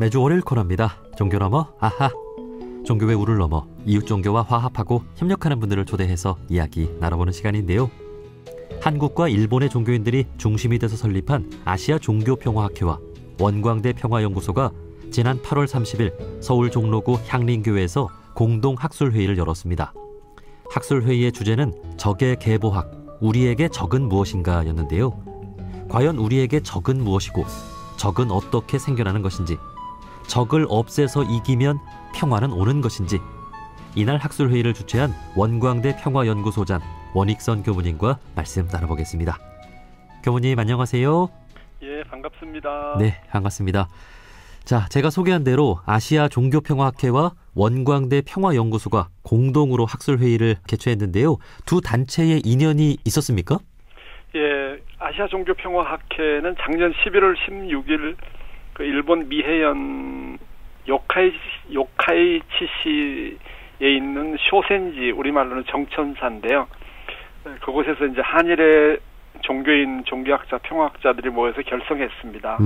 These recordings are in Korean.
매주 월요일 코너입니다. 종교 넘어 아하. 종교의 우를 넘어 이웃 종교와 화합하고 협력하는 분들을 초대해서 이야기 나눠보는 시간인데요. 한국과 일본의 종교인들이 중심이 돼서 설립한 아시아 종교평화학회와 원광대 평화연구소가 지난 8월 30일 서울 종로구 향림교회에서 공동 학술회의를 열었습니다. 학술회의의 주제는 적의 계보학, 우리에게 적은 무엇인가 였는데요. 과연 우리에게 적은 무엇이고 적은 어떻게 생겨나는 것인지, 적을 없애서 이기면 평화는 오는 것인지, 이날 학술회의를 주최한 원광대 평화연구소장 원익선 교무님과 말씀 나눠보겠습니다. 교무님 안녕하세요. 예, 반갑습니다. 네, 반갑습니다. 자, 제가 소개한 대로 아시아 종교평화학회와 원광대 평화연구소가 공동으로 학술회의를 개최했는데요. 두 단체의 인연이 있었습니까? 예, 아시아 종교평화학회는 작년 11월 16일 그 일본 미해현 요카이치시에 있는 쇼센지, 우리말로는 정천사인데요. 그곳에서 이제 한일의 종교인, 종교학자, 평화학자들이 모여서 결성했습니다.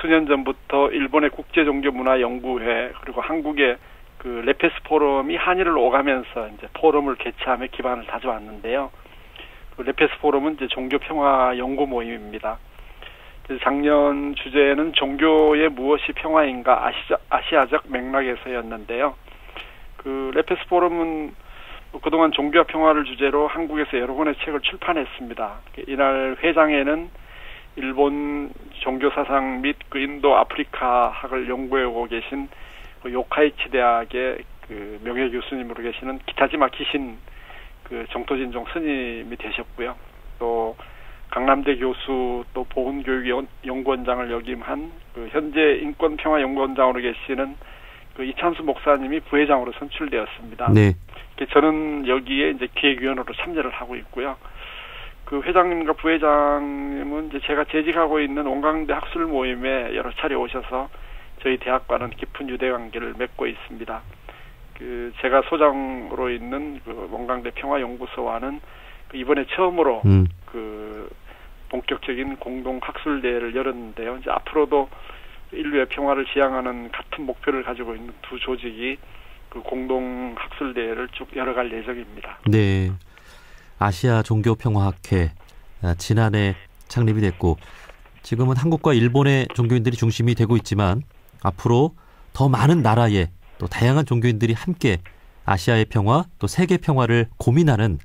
수년 전부터 일본의 국제종교문화연구회 그리고 한국의 그 레페스 포럼이 한일을 오가면서 이제 포럼을 개최하며 기반을 다져왔는데요. 그 레페스 포럼은 이제 종교평화 연구 모임입니다. 그래서 작년 주제는 종교의 무엇이 평화인가 아시아적 맥락에서였는데요. 그 레페스 포럼은 그동안 종교와 평화를 주제로 한국에서 여러 권의 책을 출판했습니다. 이날 회장에는 일본 종교사상 및 그 인도 아프리카학을 연구해오고 계신 그 요카이치 대학의 그 명예 교수님으로 계시는 기타지마 기신 그 정토진종 스님이 되셨고요. 또 강남대 교수, 또 보훈교육연구원장을 역임한 그 현재 인권평화연구원장으로 계시는 그 이찬수 목사님이 부회장으로 선출되었습니다. 네. 저는 여기에 이제 기획위원으로 참여를 하고 있고요. 그 회장님과 부회장님은 이제 제가 재직하고 있는 원광대 학술 모임에 여러 차례 오셔서 저희 대학과는 깊은 유대관계를 맺고 있습니다. 그 제가 소장으로 있는 그 원광대 평화연구소와는 그 이번에 처음으로 그 본격적인 공동 학술대회를 열었는데요. 이제 앞으로도 인류의 평화를 지향하는 같은 목표를 가지고 있는 두 조직이 그 공동 학술대회를 쭉 열어갈 예정입니다. 네, 아시아 종교평화학회 지난해 창립이 됐고 지금은 한국과 일본의 종교인들이 중심이 되고 있지만 앞으로 더 많은 나라의 또 다양한 종교인들이 함께 아시아의 평화 또 세계 평화를 고민하는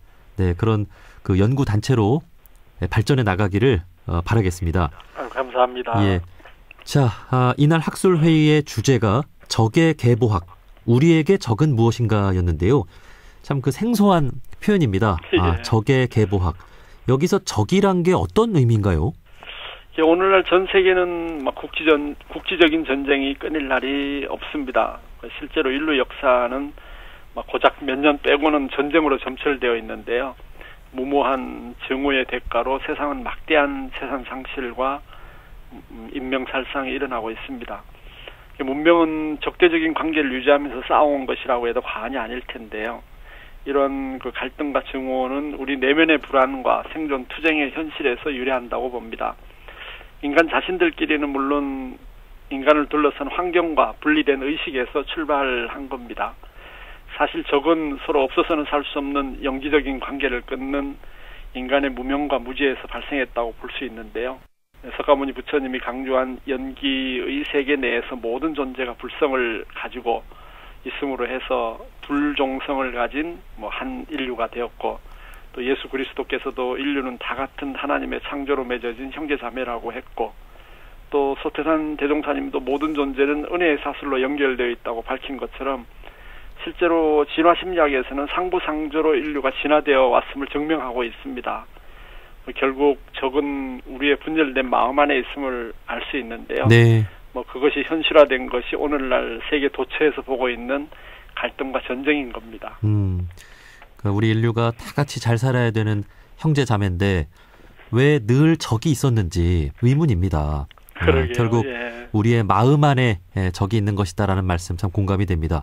그런 그 연구 단체로 발전해 나가기를 바라겠습니다. 감사합니다. 예. 자, 이날 학술회의의 주제가 적의 계보학, 우리에게 적은 무엇인가였는데요. 참 그 생소한 표현입니다. 적의 계보학. 여기서 적이란 게 어떤 의미인가요? 오늘날 전 세계는 막 국지적인 전쟁이 끊일 날이 없습니다. 실제로 인류 역사는 막 고작 몇 년 빼고는 전쟁으로 점철되어 있는데요. 무모한 증오의 대가로 세상은 막대한 재산 상실과 인명살상이 일어나고 있습니다. 문명은 적대적인 관계를 유지하면서 싸워온 것이라고 해도 과언이 아닐 텐데요. 이런 그 갈등과 증오는 우리 내면의 불안과 생존 투쟁의 현실에서 유래한다고 봅니다. 인간 자신들끼리는 물론 인간을 둘러싼 환경과 분리된 의식에서 출발한 겁니다. 사실 적은 서로 없어서는 살 수 없는 영지적인 관계를 끊는 인간의 무명과 무지에서 발생했다고 볼 수 있는데요. 석가모니 부처님이 강조한 연기의 세계 내에서 모든 존재가 불성을 가지고 있음으로 해서 불종성을 가진 한 인류가 되었고, 또 예수 그리스도께서도 인류는 다 같은 하나님의 창조로 맺어진 형제자매라고 했고, 또 소태산 대종사님도 모든 존재는 은혜의 사슬로 연결되어 있다고 밝힌 것처럼 실제로 진화심리학에서는 상부상조로 인류가 진화되어 왔음을 증명하고 있습니다. 결국 적은 우리의 분열된 마음 안에 있음을 알 수 있는데요. 네. 그것이 현실화된 것이 오늘날 세계 도처에서 보고 있는 갈등과 전쟁인 겁니다. 우리 인류가 다 같이 잘 살아야 되는 형제 자매인데 왜 늘 적이 있었는지 의문입니다. 결국 우리의 마음 안에 적이 있는 것이다라는 말씀 참 공감이 됩니다.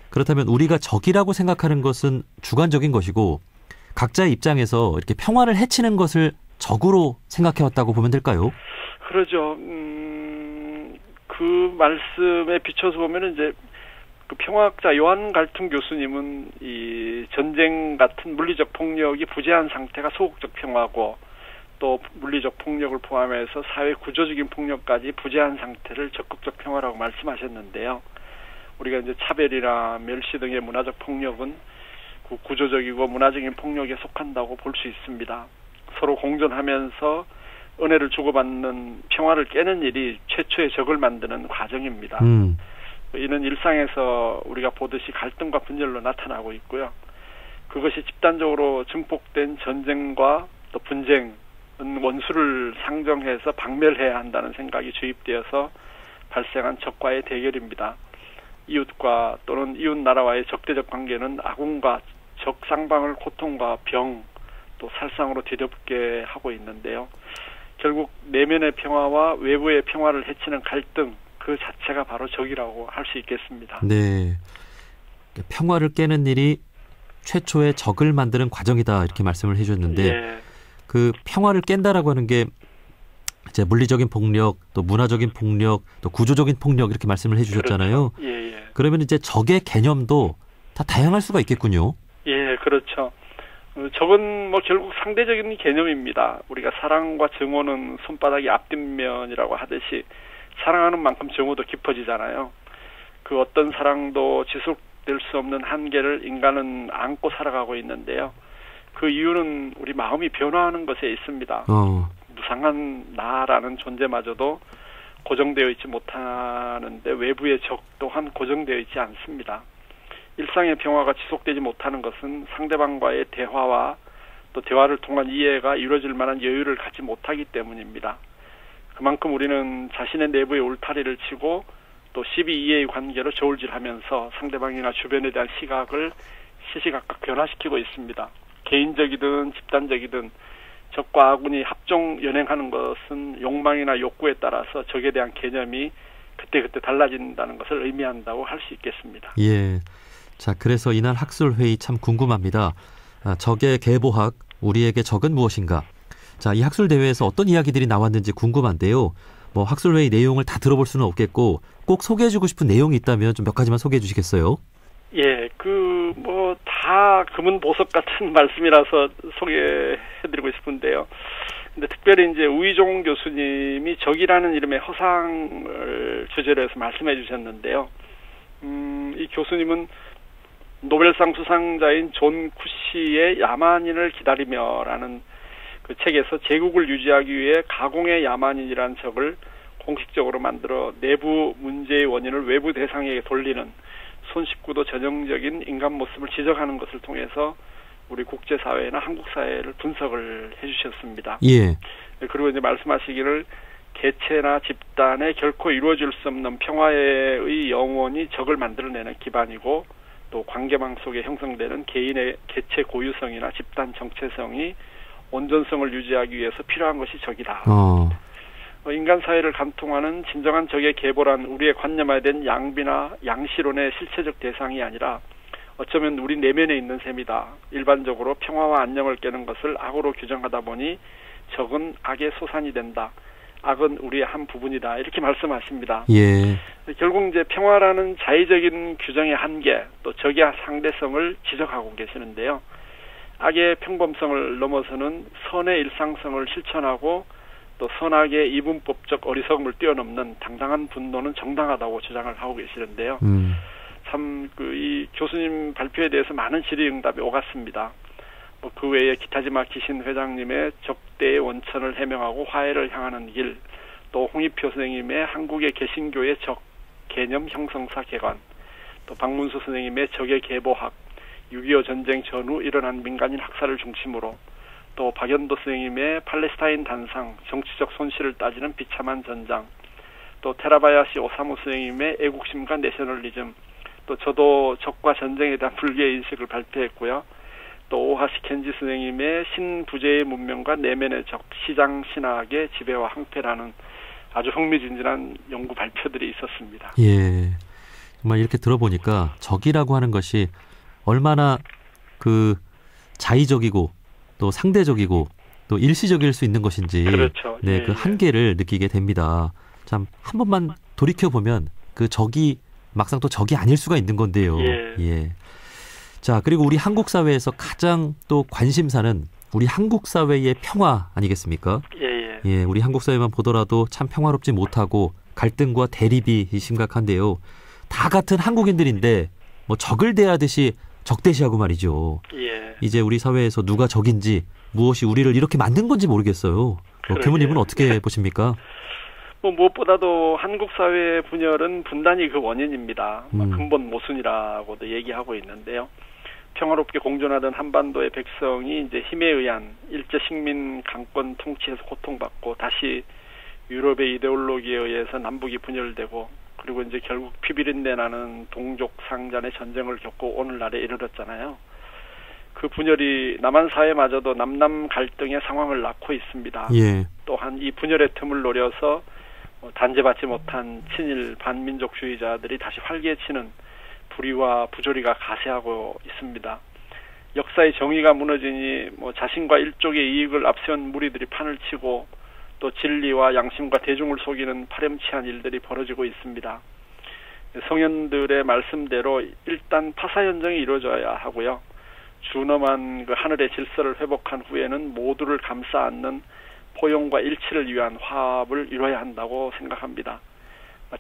그렇다면 우리가 적이라고 생각하는 것은 주관적인 것이고 각자의 입장에서 이렇게 평화를 해치는 것을 적으로 생각해왔다고 보면 될까요? 그러죠. 그 말씀에 비춰서 보면은 이제 그 평화학자 요한 갈퉁 교수님은 이 전쟁 같은 물리적 폭력이 부재한 상태가 소극적 평화고, 또 물리적 폭력을 포함해서 사회 구조적인 폭력까지 부재한 상태를 적극적 평화라고 말씀하셨는데요. 우리가 이제 차별이나 멸시 등의 문화적 폭력은 구조적이고 문화적인 폭력에 속한다고 볼 수 있습니다. 서로 공존하면서 은혜를 주고받는 평화를 깨는 일이 최초의 적을 만드는 과정입니다. 이는 일상에서 우리가 보듯이 갈등과 분열로 나타나고 있고요. 그것이 집단적으로 증폭된 전쟁과 또 분쟁은 원수를 상정해서 박멸해야 한다는 생각이 주입되어서 발생한 적과의 대결입니다. 이웃과 또는 이웃 나라와의 적대적 관계는 아군과 적 쌍방을 고통과 병, 또 살상으로 뒤덮게 하고 있는데요. 결국 내면의 평화와 외부의 평화를 해치는 갈등, 그 자체가 바로 적이라고 할 수 있겠습니다. 네, 평화를 깨는 일이 최초의 적을 만드는 과정이다, 이렇게 말씀을 해주셨는데, 예. 그 평화를 깬다라고 하는 게 이제 물리적인 폭력, 또 문화적인 폭력, 또 구조적인 폭력, 이렇게 말씀을 해주셨잖아요. 그렇죠. 예. 그러면 이제 적의 개념도 다 다양할 수가 있겠군요. 예, 그렇죠. 적은 뭐 결국 상대적인 개념입니다. 우리가 사랑과 정오는 손바닥이 앞뒷면이라고 하듯이 사랑하는 만큼 정오도 깊어지잖아요. 그 어떤 사랑도 지속될 수 없는 한계를 인간은 안고 살아가고 있는데요. 그 이유는 우리 마음이 변화하는 것에 있습니다. 무상한 나라는 존재마저도 고정되어 있지 못하는데 외부의 적 또한 고정되어 있지 않습니다. 일상의 평화가 지속되지 못하는 것은 상대방과의 대화와 또 대화를 통한 이해가 이루어질 만한 여유를 갖지 못하기 때문입니다. 그만큼 우리는 자신의 내부의 울타리를 치고 또 시비이해의 관계로 저울질하면서 상대방이나 주변에 대한 시각을 시시각각 변화시키고 있습니다. 개인적이든 집단적이든 적과 아군이 합종 연행하는 것은 욕망이나 욕구에 따라서 적에 대한 개념이 그때그때 달라진다는 것을 의미한다고 할 수 있겠습니다. 예. 자, 그래서 이날 학술회의 참 궁금합니다. 적의 계보학, 우리에게 적은 무엇인가? 자, 이 학술대회에서 어떤 이야기들이 나왔는지 궁금한데요. 뭐 학술회의 내용을 다 들어볼 수는 없겠고 꼭 소개해주고 싶은 내용이 있다면 좀 몇 가지만 소개해 주시겠어요? 예, 다 금은보석 같은 말씀이라서 소개해드리고 싶은데요. 근데 특별히 이제 우이종 교수님이 적이라는 이름의 허상을 주제로 해서 말씀해 주셨는데요. 이 교수님은 노벨상 수상자인 존 쿠시의 야만인을 기다리며라는 그 책에서 제국을 유지하기 위해 가공의 야만인이라는 적을 공식적으로 만들어 내부 문제의 원인을 외부 대상에게 돌리는 손쉽고도 전형적인 인간 모습을 지적하는 것을 통해서 우리 국제사회나 한국사회를 분석을 해주셨습니다. 예. 그리고 이제 말씀하시기를 개체나 집단에 결코 이루어질 수 없는 평화의 영원이 적을 만들어내는 기반이고 또 관계망 속에 형성되는 개인의 개체 고유성이나 집단 정체성이 온전성을 유지하기 위해서 필요한 것이 적이다. 인간 사회를 관통하는 진정한 적의 계보란 우리의 관념화된 양비나 양시론의 실체적 대상이 아니라 어쩌면 우리 내면에 있는 셈이다. 일반적으로 평화와 안녕을 깨는 것을 악으로 규정하다 보니 적은 악의 소산이 된다. 악은 우리의 한 부분이다. 이렇게 말씀하십니다. 예. 결국 이제 평화라는 자의적인 규정의 한계, 또 적의 상대성을 지적하고 계시는데요. 악의 평범성을 넘어서는 선의 일상성을 실천하고 또 선악의 이분법적 어리석음을 뛰어넘는 당당한 분노는 정당하다고 주장을 하고 계시는데요. 참 이 교수님 발표에 대해서 많은 질의응답이 오갔습니다. 그 외에 기타지마 기신 회장님의 적대의 원천을 해명하고 화해를 향하는 길, 또 홍익표 선생님의 한국의 개신교의 적 개념 형성사 개관, 또 박문수 선생님의 적의 계보학, 6.25 전쟁 전후 일어난 민간인 학살을 중심으로, 또 박연도 선생님의 팔레스타인 단상, 정치적 손실을 따지는 비참한 전장, 또 테라바야시 오사무 선생님의 애국심과 내셔널리즘, 또 저도 적과 전쟁에 대한 불교의 인식을 발표했고요. 또 오하시 켄지 선생님의 신부재의 문명과 내면의 적, 시장 신학의 지배와 항패라는 아주 흥미진진한 연구 발표들이 있었습니다. 예, 정말 이렇게 들어보니까 적이라고 하는 것이 얼마나 자의적이고 또 상대적이고 또 일시적일 수 있는 것인지, 그렇죠. 네, 그 한계를 느끼게 됩니다. 참 한 번만 돌이켜 보면 그 적이 막상 또 적이 아닐 수가 있는 건데요. 예. 자, 그리고 우리 한국 사회에서 가장 또 관심사는 우리 한국 사회의 평화 아니겠습니까? 예, 우리 한국 사회만 보더라도 참 평화롭지 못하고 갈등과 대립이 심각한데요. 다 같은 한국인들인데 뭐 적을 대하듯이 적대시하고 말이죠. 예. 이제 우리 사회에서 누가 적인지 무엇이 우리를 이렇게 만든 건지 모르겠어요. 교무님은 어떻게 보십니까? 무엇보다도 한국 사회의 분열은 분단이 그 원인입니다. 근본 모순이라고도 얘기하고 있는데요. 평화롭게 공존하던 한반도의 백성이 이제 힘에 의한 일제 식민 강권 통치에서 고통받고 다시 유럽의 이데올로기에 의해서 남북이 분열되고 그리고 이제 결국 피비린내 나는 동족 상잔의 전쟁을 겪고 오늘날에 이르렀잖아요. 그 분열이 남한 사회마저도 남남 갈등의 상황을 낳고 있습니다. 예. 또한 이 분열의 틈을 노려서 단죄받지 못한 친일 반민족주의자들이 다시 활개치는 불의와 부조리가 가세하고 있습니다. 역사의 정의가 무너지니 자신과 일족의 이익을 앞세운 무리들이 판을 치고 또 진리와 양심과 대중을 속이는 파렴치한 일들이 벌어지고 있습니다. 성현들의 말씀대로 일단 파사현정이 이루어져야 하고요. 준엄한 그 하늘의 질서를 회복한 후에는 모두를 감싸 안는 포용과 일치를 위한 화합을 이뤄야 한다고 생각합니다.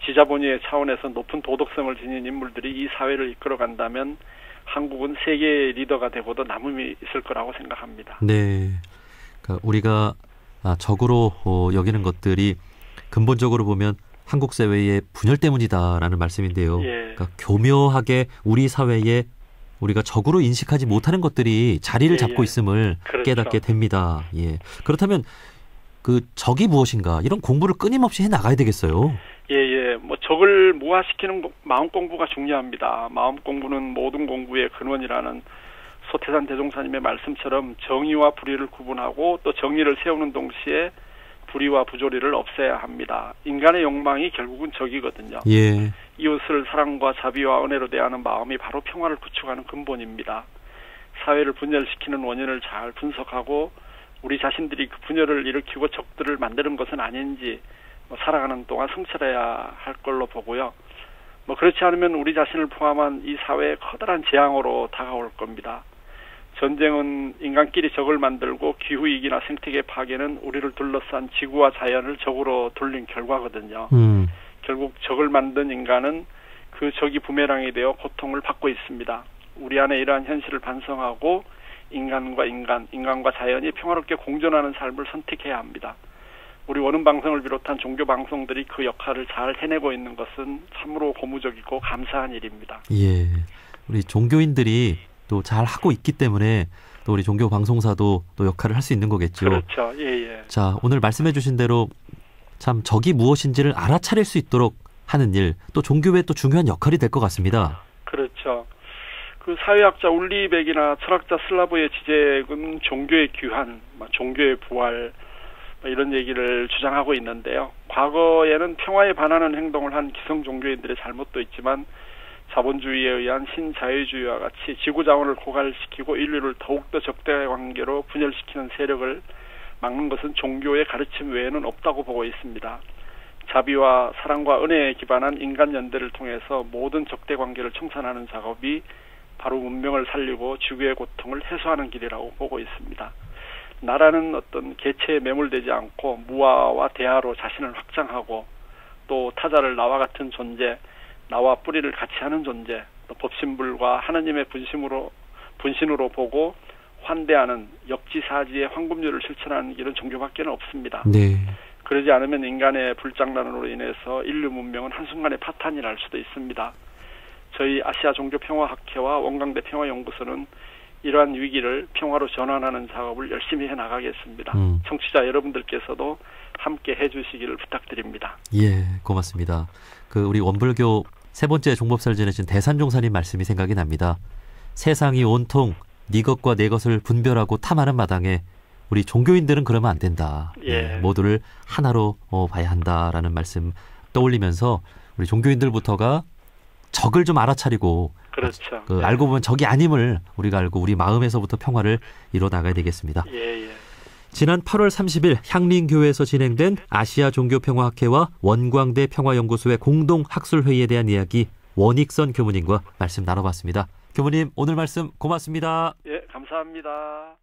지자본의의 차원에서 높은 도덕성을 지닌 인물들이 이 사회를 이끌어간다면 한국은 세계의 리더가 되고도 남음이 있을 거라고 생각합니다. 네, 그러니까 우리가 적으로 여기는 것들이 근본적으로 보면 한국 사회의 분열 때문이다라는 말씀인데요. 예. 그러니까 교묘하게 우리 사회에 우리가 적으로 인식하지 못하는 것들이 자리를 잡고 있음을 그렇죠. 깨닫게 됩니다. 예. 그렇다면 그 적이 무엇인가 이런 공부를 끊임없이 해 나가야 되겠어요. 예. 적을 무화시키는 마음 공부가 중요합니다. 마음 공부는 모든 공부의 근원이라는 소태산 대종사님의 말씀처럼 정의와 불의를 구분하고 또 정의를 세우는 동시에 불의와 부조리를 없애야 합니다. 인간의 욕망이 결국은 적이거든요. 예. 이웃을 사랑과 자비와 은혜로 대하는 마음이 바로 평화를 구축하는 근본입니다. 사회를 분열시키는 원인을 잘 분석하고 우리 자신들이 그 분열을 일으키고 적들을 만드는 것은 아닌지 살아가는 동안 성찰해야 할 걸로 보고요. 그렇지 않으면 우리 자신을 포함한 이 사회의 커다란 재앙으로 다가올 겁니다. 전쟁은 인간끼리 적을 만들고 기후위기나 생태계 파괴는 우리를 둘러싼 지구와 자연을 적으로 돌린 결과거든요. 결국 적을 만든 인간은 그 적이 부메랑이 되어 고통을 받고 있습니다. 우리 안에 이러한 현실을 반성하고 인간과 자연이 평화롭게 공존하는 삶을 선택해야 합니다. 우리 원음방송을 비롯한 종교 방송들이 그 역할을 잘 해내고 있는 것은 참으로 고무적이고 감사한 일입니다. 예, 우리 종교인들이 또 잘 하고 있기 때문에 또 우리 종교 방송사도 또 역할을 할 수 있는 거겠죠. 그렇죠. 예. 자, 오늘 말씀해 주신 대로 참 적이 무엇인지를 알아차릴 수 있도록 하는 일, 또 종교의 또 중요한 역할이 될 것 같습니다. 그렇죠. 그 사회학자 울리백이나 철학자 슬라브의 지적은 종교의 귀환, 종교의 부활 이런 얘기를 주장하고 있는데요. 과거에는 평화에 반하는 행동을 한 기성 종교인들의 잘못도 있지만 자본주의에 의한 신자유주의와 같이 지구자원을 고갈시키고 인류를 더욱더 적대관계로 분열시키는 세력을 막는 것은 종교의 가르침 외에는 없다고 보고 있습니다. 자비와 사랑과 은혜에 기반한 인간연대를 통해서 모든 적대관계를 청산하는 작업이 바로 문명을 살리고 지구의 고통을 해소하는 길이라고 보고 있습니다. 나라는 어떤 계체에 매몰되지 않고 무아와 대화로 자신을 확장하고 또 타자를 나와 같은 존재, 나와 뿌리를 같이 하는 존재, 또 법신불과 하나님의 분신으로 보고 환대하는 역지사지의 황금률을 실천하는 길은 종교밖에 없습니다. 네. 그러지 않으면 인간의 불장난으로 인해서 인류 문명은 한순간에 파탄이 날 수도 있습니다. 저희 아시아 종교평화학회와 원광대 평화연구소는 이러한 위기를 평화로 전환하는 작업을 열심히 해나가겠습니다. 청취자 여러분들께서도 함께 해주시기를 부탁드립니다. 예, 고맙습니다. 우리 원불교 세 번째 종법사를 지내신 대산종사님 말씀이 생각이 납니다. 세상이 온통 네 것과 내 것을 분별하고 탐하는 마당에 우리 종교인들은 그러면 안 된다. 예. 모두를 하나로 봐야 한다라는 말씀 떠올리면서 우리 종교인들부터가 적을 좀 알아차리고 그렇죠. 알고 보면 적이 아님을 우리가 알고 우리 마음에서부터 평화를 이뤄 나가야 되겠습니다. 예. 지난 8월 30일 향린교회에서 진행된 아시아 종교평화학회와 원광대 평화연구소의 공동 학술회의에 대한 이야기 원익선 교무님과 말씀 나눠봤습니다. 교무님 오늘 말씀 고맙습니다. 예, 감사합니다.